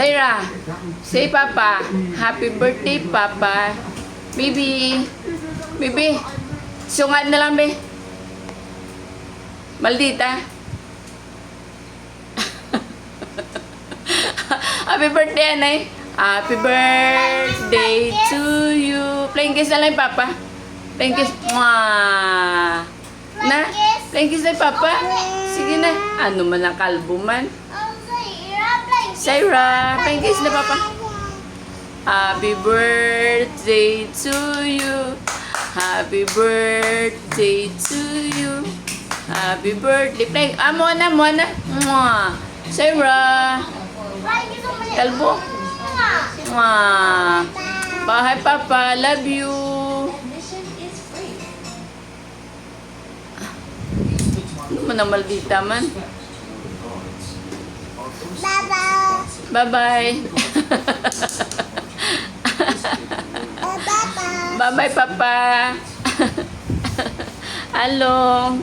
Saira, say Papa. Happy birthday, Papa. Baby. Baby. Sungad na lang, be. Maldita. Happy birthday, Anay. Happy birthday to you. Playing kiss na lang, Papa. Playing kiss. Mwah. Na? Playing kiss na, Papa. Sige na. Ano man ang kalbo man. Saira, playing kiss na, Papa. Happy birthday to you. Happy birthday to you. Happy birthday. Playing. Mona. Mwah. Saira. Kalbo. Mwah. Bye, Papa. Love you. Ano mo na maldita man? Bye-bye. Bye-bye. Bye-bye, Papa. Hello.